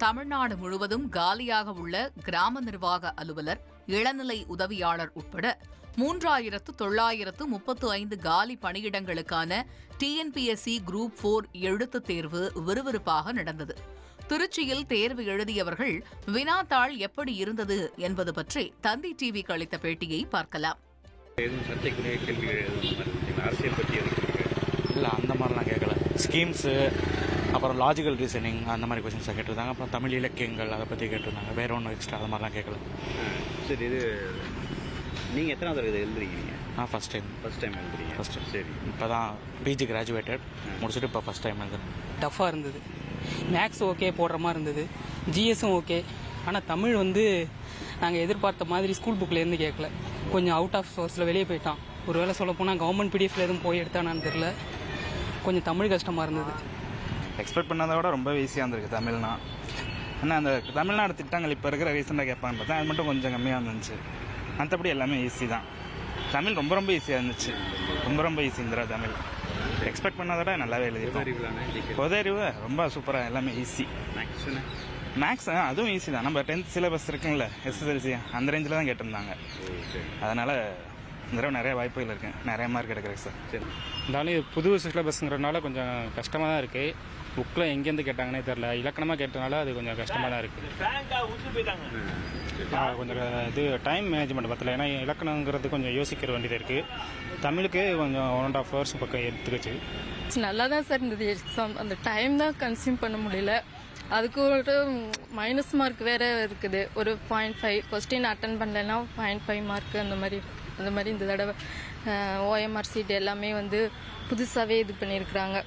தமிழ்நாடு முழுவதும் காலியாக உள்ள கிராம நிர்வாக அலுவலர், இளநிலை உதவியாளர் உட்பட 3935 காலி பணியிடங்களுக்கான டிஎன்பிஎஸ்சி குரூப் 4 எழுத்துத் தேர்வு விறுவிறுப்பாக நடந்தது. திருச்சியில் தேர்வு எழுதியவர்கள் வினாத்தாள் எப்படி இருந்தது என்பது பற்றி தந்தி டிவிக்கு அளித்த பேட்டியை பார்க்கலாம். இல்லை, அந்த மாதிரிலாம் கேட்கல. ஸ்கீம்ஸு, அப்புறம் லாஜிக்கல் ரீசனிங் அந்த மாதிரி கொஸ்டின்ஸை கேட்டிருந்தாங்க. அப்புறம் தமிழ் இலக்கியங்கள் அதை பற்றி கேட்டிருந்தாங்க. வேறு ஒன்றும் எக்ஸ்ட்ரா அது மாதிரிலாம் கேட்கல. சரி, இது நீங்கள் எத்தனாவது இதை எழுதுறீங்க? நான் ஃபஸ்ட் டைம் எழுதுறீங்க. First time. சரி, இப்போ தான் பிஜி கிராஜுவேட்டட் முடிச்சுட்டு இப்போ ஃபஸ்ட் டைம் எழுதுறேன். டஃப்பாக இருந்தது. மேக்ஸ் ஓகே போடுற மாதிரி இருந்தது, ஜிஎஸும் ஓகே. ஆனால் தமிழ் நாங்கள் எதிர்பார்த்த மாதிரி ஸ்கூல் புக்லேருந்து கேட்கல. கொஞ்சம் அவுட் ஆஃப் சோர்ஸில் வெளியே போயிட்டான். ஒரு வேளை சொல்ல போனால் கவர்மெண்ட் பிடிஎஃப்ல எதுவும் போய் எடுத்தானான்னு தெரில. கொஞ்சம் தமிழ் கஷ்டமாக இருந்தது. எக்ஸ்பெக்ட் பண்ணதை விட ரொம்ப ஈஸியாக இருந்திருக்கு தமிழ்னா. ஆனால் அந்த தமிழ்நாடு திட்டங்கள் இப்போ இருக்கிற ரீசெண்டாக கேட்பான்னு பார்த்தா அது மட்டும் கொஞ்சம் கம்மியாக இருந்துச்சு. மற்றபடி எல்லாமே ஈஸி தான். தமிழ் ரொம்ப ரொம்ப ஈஸியாக இருந்துச்சு. ரொம்ப ஈஸி இருந்துடா தமிழ். எக்ஸ்பெக்ட் பண்ணதை விட நல்லாவே எழுதிருக்கோம். பொது அறிவு ரொம்ப சூப்பராக, எல்லாமே ஈஸி. மேக்ஸ் அதுவும் ஈஸி தான். நம்ம 10th சிலபஸ் இருக்குங்கள, எஸ்எஸ்எல்சி அந்த ரேஞ்சில் தான் கேட்டிருந்தாங்க. அதனால் இந்த தடவை நிறைய வாய்ப்புகள் இருக்குது, நிறைய மார்க் எடுக்கிறேன் சார். சரி, இருந்தாலும் இது புது சிலபஸ்ங்கிறதுனால கொஞ்சம் கஷ்டமாக தான் இருக்குது. புக்கில் எங்கேருந்து கேட்டாங்கன்னே தெரில. இலக்கணமாக கேட்டனால அது கொஞ்சம் கஷ்டமாக தான் இருக்குது. கொஞ்சம் இது டைம் மேனேஜ்மெண்ட் பத்தல. ஏன்னா இலக்கணங்கிறது கொஞ்சம் யோசிக்கிற வேண்டியது இருக்குது. தமிழுக்கு கொஞ்சம் 1.5 hours பக்கம் எடுத்துக்கிச்சு. நல்லா தான் சார் இருந்தது எக்ஸாம். அந்த டைம் தான் கன்சியூம் பண்ண முடியல. அதுக்கு ஒரு மைனஸ் மார்க் வேற இருக்குது. ஒரு 0.5 கொஸ்டின் அட்டன் பண்ணலைன்னா 0.5 மார்க் அந்த மாதிரி இந்த தடவை ஓஎம்ஆர் சீட் எல்லாமே புதுசாகவே இது பண்ணியிருக்கிறாங்க.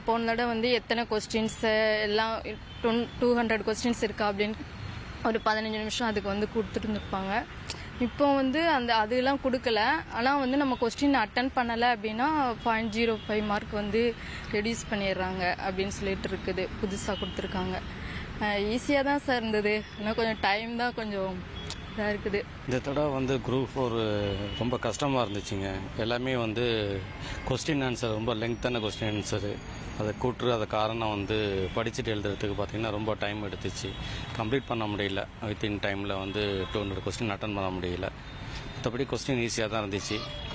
போன தடவை எத்தனை கொஸ்டின்ஸ் எல்லாம் 200 கொஸ்டின்ஸ் இருக்கா அப்படின்னு ஒரு 15 நிமிஷம் அதுக்கு கொடுத்துருந்துருப்பாங்க. இப்போ அதெல்லாம் கொடுக்கல. ஆனால் நம்ம கொஸ்டின் அட்டன் பண்ணலை அப்படின்னா 0.05 மார்க் ரெடியூஸ் பண்ணிடுறாங்க அப்படின்னு சொல்லிட்டு இருக்குது. புதுசாக கொடுத்துருக்காங்க. ஈஸியாக தான் சார் இருந்தது. ஆனால் கொஞ்சம் டைம் தான் கொஞ்சம் இதாக இருக்குது. இந்த தடவை குரூப் 4 ரொம்ப கஷ்டமாக இருந்துச்சுங்க. எல்லாமே கொஸ்டின் ஆன்சர் ரொம்ப லெங்க்த்தான கொஸ்டின் ஆன்சரு. அதை கூட்டு அதை காரணம் படிச்சுட்டு எழுதுறதுக்கு பார்த்திங்கன்னா ரொம்ப டைம் எடுத்துச்சு. கம்ப்ளீட் பண்ண முடியல. வித்தின் டைமில் 200 கொஸ்டின் அட்டன் பண்ண முடியல. மற்றபடி கொஸ்டின் ஈஸியாக தான் இருந்துச்சு.